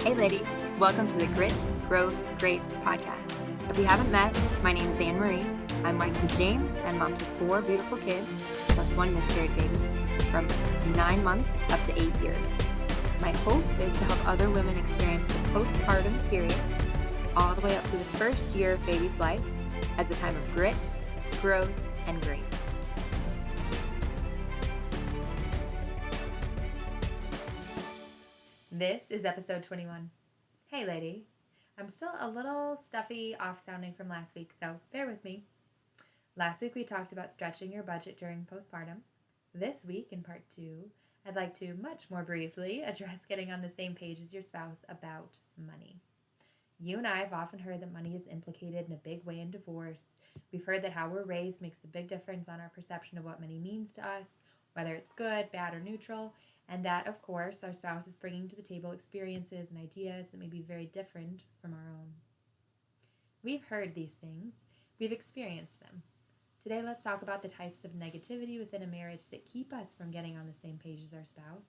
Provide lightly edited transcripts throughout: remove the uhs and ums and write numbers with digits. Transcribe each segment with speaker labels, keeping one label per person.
Speaker 1: Hey ladies, welcome to the Grit, Growth, Grace podcast. If we haven't met, my name is Anne Marie. I'm wife to James and mom to 4 beautiful kids, plus 1 miscarried baby, from 9 months up to 8 years. My hope is to help other women experience the postpartum period, all the way up to the first year of baby's life, as a time of grit, growth, and grace. This is episode 21. Hey lady, I'm still a little stuffy off sounding from last week, so bear with me. Last week we talked about stretching your budget during postpartum. This week, in part 2, I'd like to much more briefly address getting on the same page as your spouse about money. You and I have often heard that money is implicated in a big way in divorce. We've heard that how we're raised makes a big difference on our perception of what money means to us, whether it's good, bad, or neutral, and that, of course, our spouse is bringing to the table experiences and ideas that may be very different from our own. We've heard these things. We've experienced them. Today, let's talk about the types of negativity within a marriage that keep us from getting on the same page as our spouse,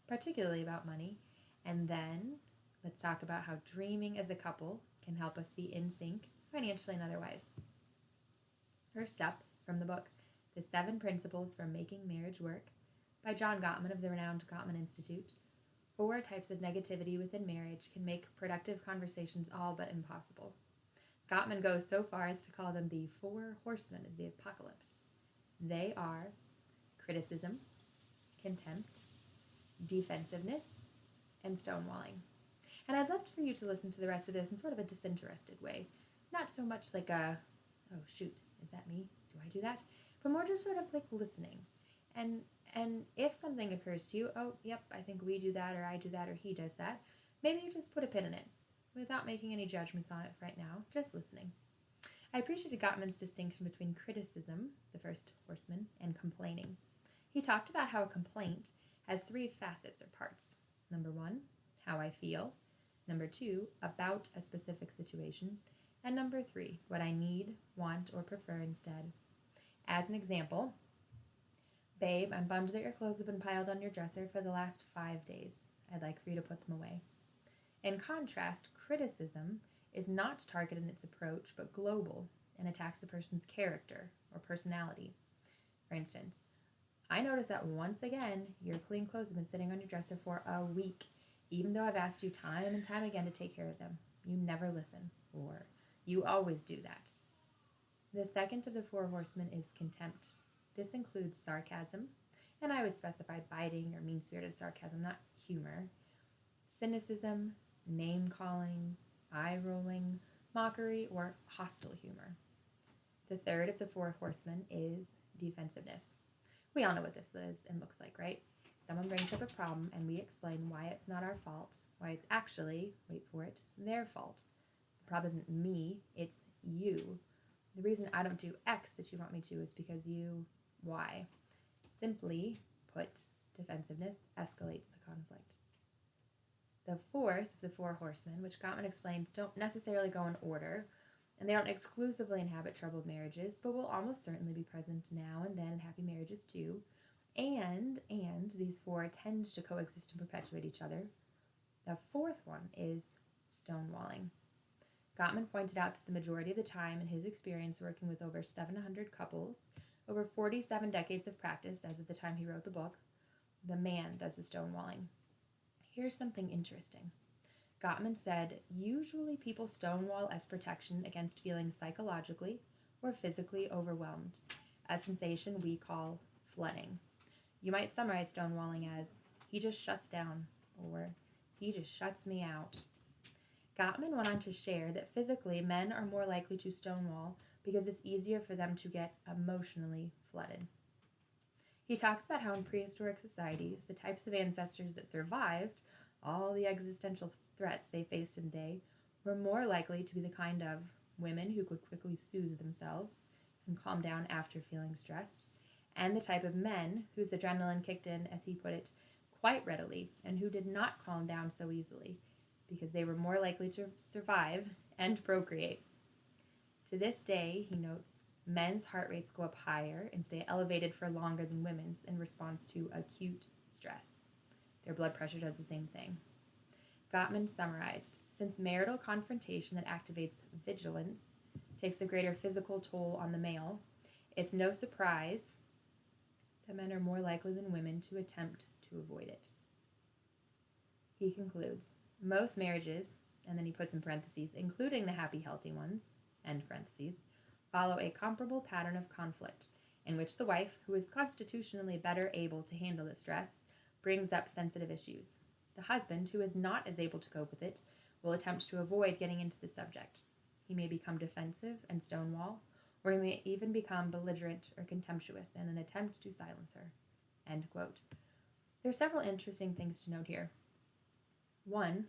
Speaker 1: particularly about money. And then, let's talk about how dreaming as a couple can help us be in sync, financially and otherwise. First up, from the book, The 7 Principles for Making Marriage Work, by John Gottman of the renowned Gottman Institute. 4 types of negativity within marriage can make productive conversations all but impossible. Gottman goes so far as to call them the 4 horsemen of the apocalypse. They are criticism, contempt, defensiveness, and stonewalling. And I'd love for you to listen to the rest of this in sort of a disinterested way. Not so much like a, oh shoot, is that me? Do I do that? But more just sort of like listening. And if something occurs to you, oh, yep, I think we do that, or I do that, or he does that, maybe you just put a pin in it without making any judgments on it right now, just listening. I appreciated Gottman's distinction between criticism, the first horseman, and complaining. He talked about how a complaint has 3 facets or parts. Number 1, how I feel. Number 2, about a specific situation. And number 3, what I need, want, or prefer instead. As an example, babe, I'm bummed that your clothes have been piled on your dresser for the last 5 days. I'd like for you to put them away. In contrast, criticism is not targeted in its approach, but global, and attacks the person's character or personality. For instance, I notice that once again, your clean clothes have been sitting on your dresser for a week, even though I've asked you time and time again to take care of them. You never listen, or you always do that. The second of the 4 horsemen is contempt. This includes sarcasm, and I would specify biting or mean-spirited sarcasm, not humor, cynicism, name-calling, eye-rolling, mockery, or hostile humor. The third of the 4 horsemen is defensiveness. We all know what this is and looks like, right? Someone brings up a problem, and we explain why it's not our fault, why it's actually, wait for it, their fault. The problem isn't me, it's you. The reason I don't do X that you want me to is because you Y. Simply put, defensiveness escalates the conflict. The fourth of the 4 horsemen, which Gottman explained, don't necessarily go in order, and they don't exclusively inhabit troubled marriages, but will almost certainly be present now and then in happy marriages too. And these 4 tend to coexist and perpetuate each other. The 4th one is stonewalling. Gottman pointed out that the majority of the time in his experience working with over 700 couples, over 47 decades of practice as of the time he wrote the book, the man does the stonewalling. Here's something interesting. Gottman said, usually people stonewall as protection against feeling psychologically or physically overwhelmed, a sensation we call flooding. You might summarize stonewalling as, he just shuts down, or he just shuts me out. Gottman went on to share that physically men are more likely to stonewall because it's easier for them to get emotionally flooded. He talks about how in prehistoric societies, the types of ancestors that survived all the existential threats they faced in the day were more likely to be the kind of women who could quickly soothe themselves and calm down after feeling stressed, and the type of men whose adrenaline kicked in, as he put it, quite readily, and who did not calm down so easily, because they were more likely to survive and procreate. To this day, he notes, men's heart rates go up higher and stay elevated for longer than women's in response to acute stress. Their blood pressure does the same thing. Gottman summarized, since marital confrontation that activates vigilance takes a greater physical toll on the male, it's no surprise that men are more likely than women to attempt to avoid it. He concludes, most marriages, and then he puts in parentheses, including the happy, healthy ones, end parentheses, follow a comparable pattern of conflict in which the wife, who is constitutionally better able to handle the stress, brings up sensitive issues. The husband, who is not as able to cope with it, will attempt to avoid getting into the subject. He may become defensive and stonewall, or he may even become belligerent or contemptuous in an attempt to silence her. End quote. There are several interesting things to note here. One,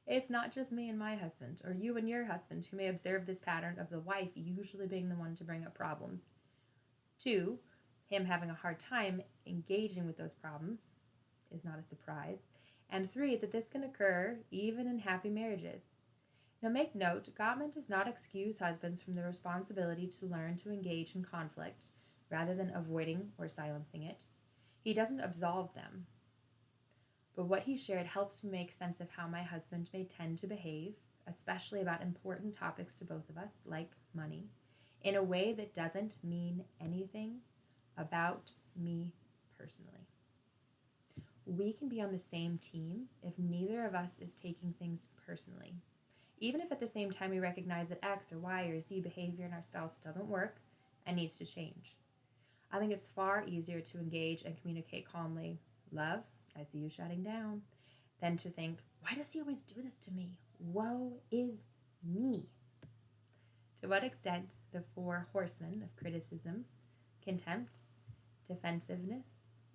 Speaker 1: it's not just me and my husband, or you and your husband, who may observe this pattern of the wife usually being the one to bring up problems. Two, him having a hard time engaging with those problems is not a surprise. And three, that this can occur even in happy marriages. Now make note, Gottman does not excuse husbands from the responsibility to learn to engage in conflict rather than avoiding or silencing it. He doesn't absolve them. But what he shared helps me make sense of how my husband may tend to behave, especially about important topics to both of us, like money, in a way that doesn't mean anything about me personally. We can be on the same team if neither of us is taking things personally. Even if at the same time we recognize that X or Y or Z behavior in our spouse doesn't work and needs to change. I think it's far easier to engage and communicate calmly, love, I see you shutting down, than to think, why does he always do this to me? Woe is me. To what extent the four horsemen of criticism, contempt, defensiveness,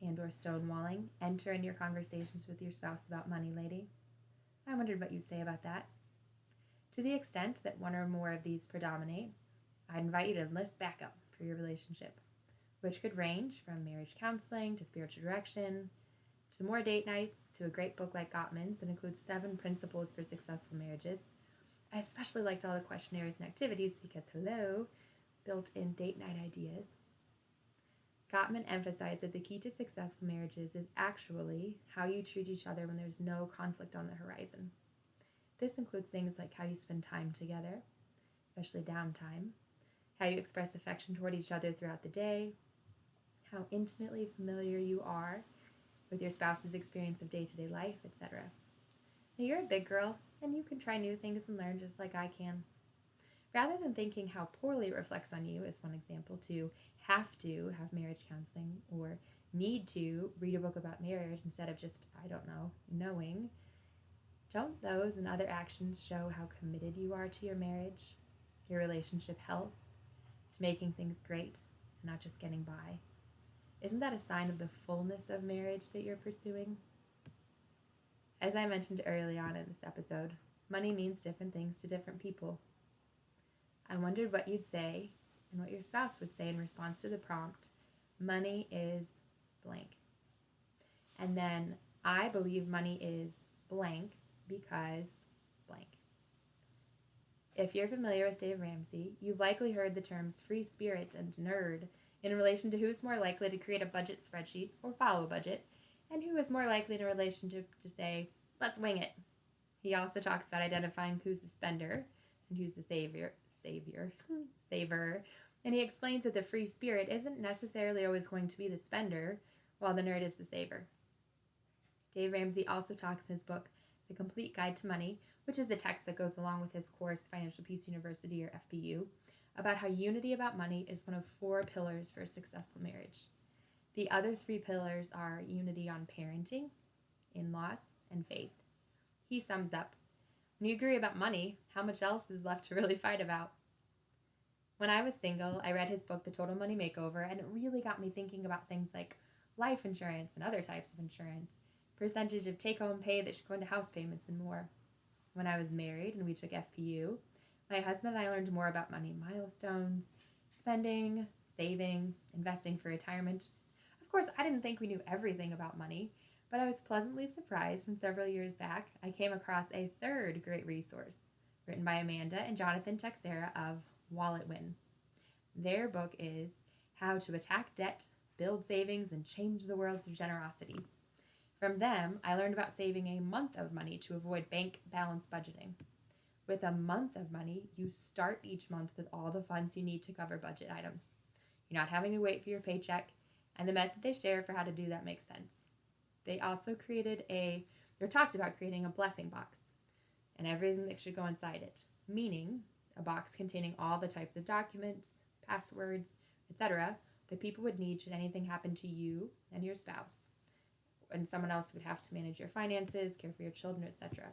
Speaker 1: and or stonewalling enter in your conversations with your spouse about money, lady? I wondered what you'd say about that. To the extent that one or more of these predominate, I'd invite you to enlist backup for your relationship, which could range from marriage counseling to spiritual direction, to more date nights, to a great book like Gottman's that includes 7 principles for successful marriages. I especially liked all the questionnaires and activities because, hello, built-in date night ideas. Gottman emphasized that the key to successful marriages is actually how you treat each other when there's no conflict on the horizon. This includes things like how you spend time together, especially downtime, how you express affection toward each other throughout the day, how intimately familiar you are with your spouse's experience of day-to-day life, etc. Now, you're a big girl, and you can try new things and learn just like I can. Rather than thinking how poorly it reflects on you, as one example, to have marriage counseling or need to read a book about marriage instead of just, knowing, don't those and other actions show how committed you are to your marriage, your relationship health, to making things great, and not just getting by? Isn't that a sign of the fullness of marriage that you're pursuing? As I mentioned early on in this episode, money means different things to different people. I wondered what you'd say and what your spouse would say in response to the prompt, money is blank. And then, I believe money is blank because blank. If you're familiar with Dave Ramsey, you've likely heard the terms free spirit and nerd in relation to who's more likely to create a budget spreadsheet or follow a budget, and who is more likely in a relationship to say, let's wing it. He also talks about identifying who's the spender and who's the saver. And he explains that the free spirit isn't necessarily always going to be the spender, while the nerd is the saver. Dave Ramsey also talks in his book, The Complete Guide to Money, which is the text that goes along with his course, Financial Peace University, or FPU, about how unity about money is one of 4 pillars for a successful marriage. The other 3 pillars are unity on parenting, in-laws, and faith. He sums up, when you agree about money, how much else is left to really fight about? When I was single, I read his book, The Total Money Makeover, and it really got me thinking about things like life insurance and other types of insurance, percentage of take-home pay that should go into house payments, and more. When I was married and we took FPU, my husband and I learned more about money milestones, spending, saving, investing for retirement. Of course, I didn't think we knew everything about money, but I was pleasantly surprised when several years back I came across a 3rd great resource written by Amanda and Jonathan Texera of Wallet Win. Their book is How to Attack Debt, Build Savings, and Change the World Through Generosity. From them, I learned about saving a month of money to avoid bank balance budgeting. With a month of money, you start each month with all the funds you need to cover budget items. You're not having to wait for your paycheck, and the method they share for how to do that makes sense. They also talked about creating a blessing box and everything that should go inside it, meaning a box containing all the types of documents, passwords, etc. that people would need should anything happen to you and your spouse, and someone else would have to manage your finances, care for your children, etc.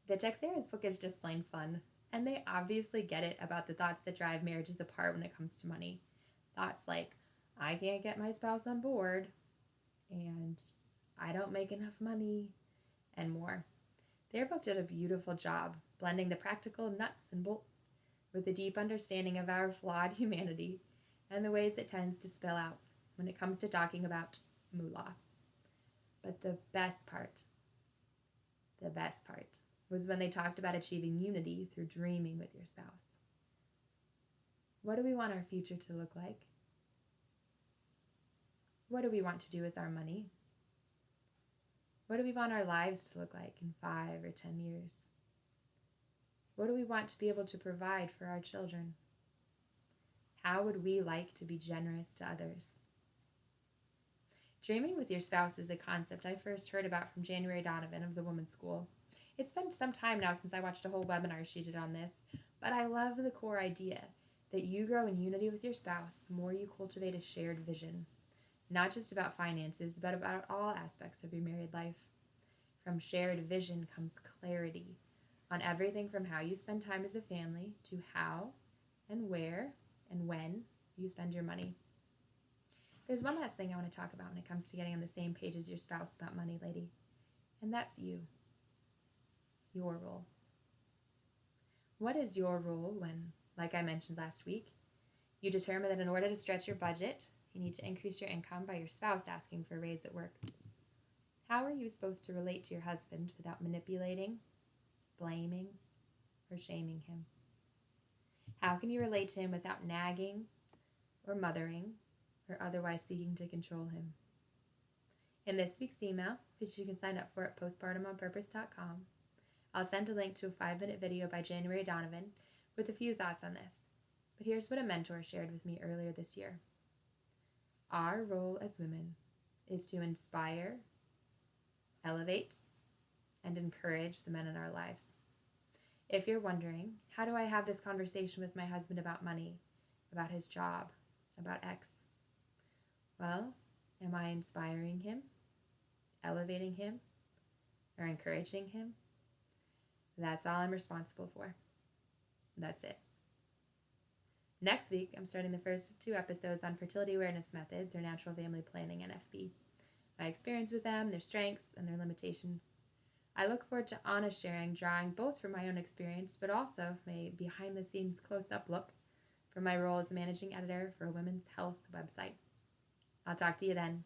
Speaker 1: The Texera's book is just plain fun, and they obviously get it about the thoughts that drive marriages apart when it comes to money. Thoughts like, I can't get my spouse on board, and I don't make enough money, and more. Their book did a beautiful job blending the practical nuts and bolts with a deep understanding of our flawed humanity and the ways it tends to spill out when it comes to talking about moolah. But the best part was when they talked about achieving unity through dreaming with your spouse. What do we want our future to look like? What do we want to do with our money? What do we want our lives to look like in 5 or 10 years? What do we want to be able to provide for our children? How would we like to be generous to others? Dreaming with your spouse is a concept I first heard about from January Donovan of the Women's School. It's been some time now since I watched a whole webinar she did on this, but I love the core idea that you grow in unity with your spouse the more you cultivate a shared vision. Not just about finances, but about all aspects of your married life. From shared vision comes clarity on everything from how you spend time as a family to how and where and when you spend your money. There's one last thing I want to talk about when it comes to getting on the same page as your spouse about money, lady, and that's you. Your role. What is your role when, like I mentioned last week, you determine that in order to stretch your budget, you need to increase your income by your spouse asking for a raise at work? How are you supposed to relate to your husband without manipulating, blaming, or shaming him? How can you relate to him without nagging or mothering or otherwise seeking to control him? In this week's email, which you can sign up for at postpartumonpurpose.com, I'll send a link to a 5-minute video by January Donovan with a few thoughts on this. But here's what a mentor shared with me earlier this year. Our role as women is to inspire, elevate, and encourage the men in our lives. If you're wondering, how do I have this conversation with my husband about money, about his job, about X? Well, am I inspiring him, elevating him, or encouraging him? That's all I'm responsible for. That's it. Next week, I'm starting the first of 2 episodes on fertility awareness methods or natural family planning NFP. My experience with them, their strengths, and their limitations. I look forward to honest sharing, drawing both from my own experience, but also from a behind-the-scenes close-up look from my role as managing editor for a women's health website. I'll talk to you then.